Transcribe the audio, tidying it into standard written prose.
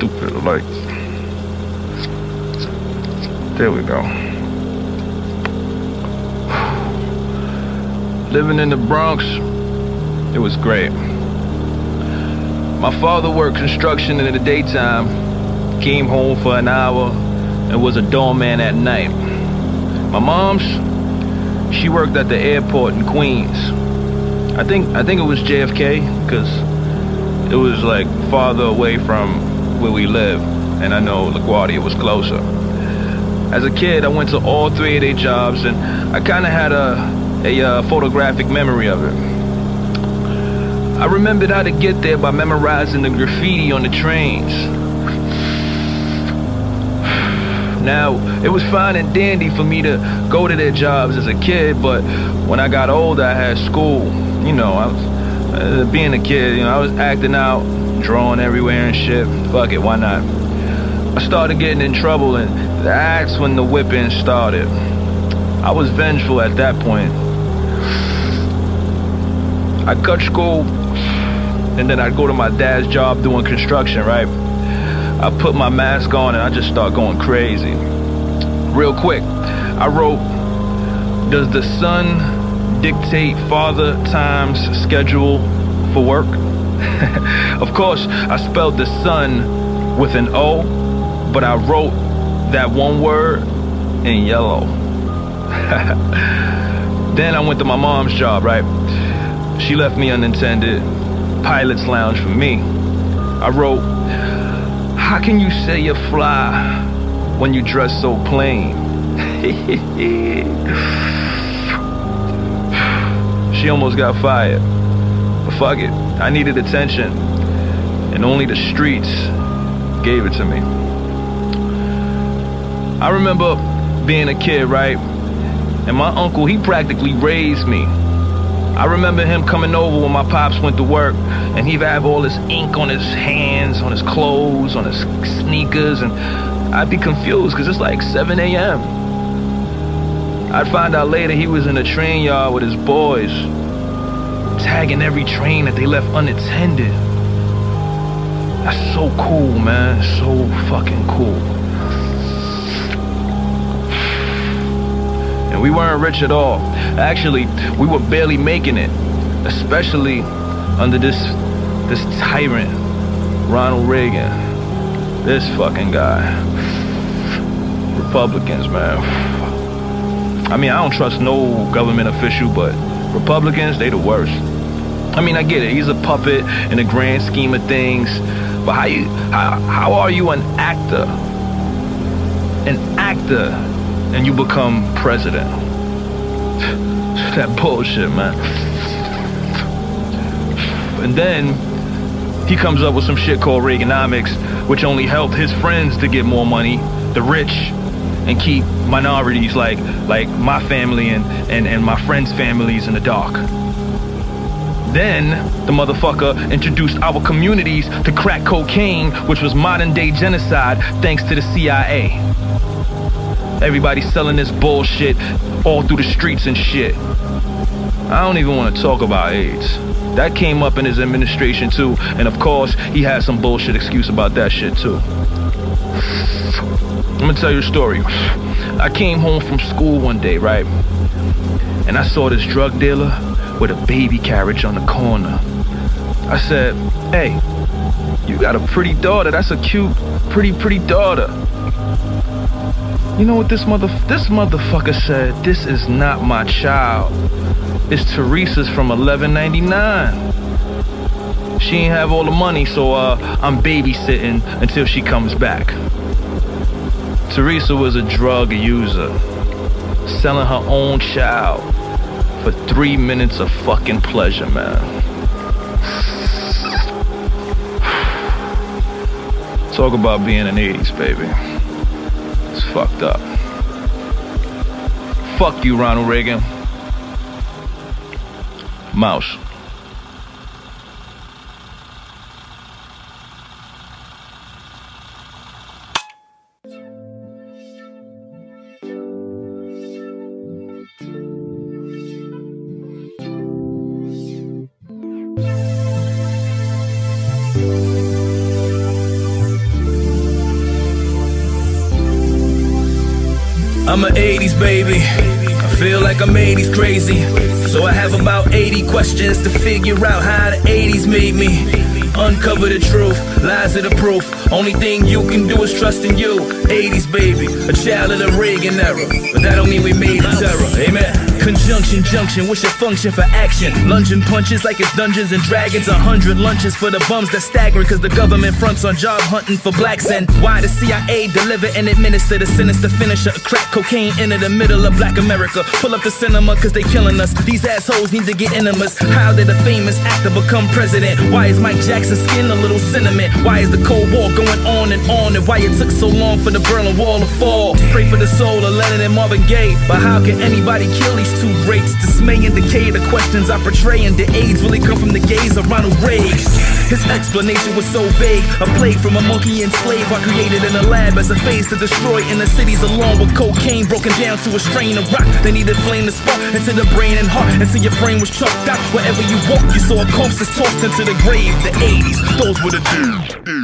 stupid lights. There we go. Living in the Bronx, it was great. My father worked construction in the daytime, came home for an hour, and was a doorman at night. My mom's, she worked at the airport in Queens. I think it was JFK, because it was like farther away from where we live, and I know LaGuardia was closer. As a kid, I went to all three of their jobs, and I kind of had a photographic memory of it. I remembered how to get there by memorizing the graffiti on the trains. Now, it was fine and dandy for me to go to their jobs as a kid, but when I got older, I had school. You know, I was being a kid, you know, I was acting out, drawing everywhere and shit. Fuck it, why not? I started getting in trouble, and that's when the whipping started. I was vengeful at that point. I cut school, and then I'd go to my dad's job doing construction, right? I put my mask on and I just start going crazy. Real quick, I wrote, does the sun dictate father time's schedule for work? Of course, I spelled the sun with an O, but I wrote that one word in yellow. Then I went to my mom's job, right? She left me unattended, pilot's lounge for me. I wrote, how can you say you're fly when you dress so plain? She almost got fired, but fuck it, I needed attention, and only the streets gave it to me. I remember being a kid, right? And my uncle, he practically raised me. I remember him coming over when my pops went to work, and he'd have all this ink on his hands, on his clothes, on his sneakers, and I'd be confused because it's like 7 a.m. I'd find out later he was in a train yard with his boys, tagging every train that they left unattended. That's so cool, man. So fucking cool. And we weren't rich at all. Actually, we were barely making it, especially under this tyrant, Ronald Reagan. This fucking guy. Republicans, man. I mean, I don't trust no government official, but Republicans, they the worst. I mean, I get it. He's a puppet in the grand scheme of things, but how are you an actor? An actor, and you become president? That bullshit, man. And then he comes up with some shit called Reaganomics, which only helped his friends to get more money, the rich, and keep minorities like my family and my friends' families in the dark. Then the motherfucker introduced our communities to crack cocaine, which was modern day genocide thanks to the CIA. Everybody selling this bullshit all through the streets and shit. I don't even want to talk about AIDS. That came up in his administration too, and of course, he had some bullshit excuse about that shit too. I'm gonna tell you a story. I came home from school one day, right? And I saw this drug dealer with a baby carriage on the corner. I said, hey, you got a pretty daughter. That's a cute, pretty daughter. You know what this motherfucker said? This is not my child. It's Teresa's from 1199. She ain't have all the money, so I'm babysitting until she comes back. Teresa was a drug user, selling her own child for 3 minutes of fucking pleasure, man. Talk about being an 80s baby. It's fucked up. Fuck you, Ronald Reagan. Mause. I'm an 80s baby. I feel like I'm 80s crazy. So I have about 80 questions to figure out how the 80s made me. Uncover the truth, lies are the proof. Only thing you can do is trust in you. 80s baby, a child of the Reagan era, but that don't mean we made the terror. Amen. Conjunction, junction, what's your function for action? Lunging punches like it's Dungeons and Dragons. 100 lunches for the bums that staggering, cause the government fronts on job hunting for blacks. And why the CIA deliver and administer the sinister finisher? Crack cocaine into the middle of black America. Pull up the cinema cause they killing us. These assholes need to get intimate. How did a famous actor become president? Why is Mike Jackson's skin a little cinnamon? Why is the Cold War going on? And why it took so long for the Berlin Wall to fall? Pray for the soul of Lennon and Marvin Gaye, but how can anybody kill these two greats? Dismay and decay, the questions I portray, and the AIDS really come from the gaze of Ronald Reagan. His explanation was so vague, a plague from a monkey and slave I created in a lab as a phase to destroy inner cities along with cocaine broken down to a strain of rock. They needed flame to spark into the brain and heart, until your brain was chalked out. Wherever you walk, you saw a corpse that's tossed into the grave. The 80s, those were the days.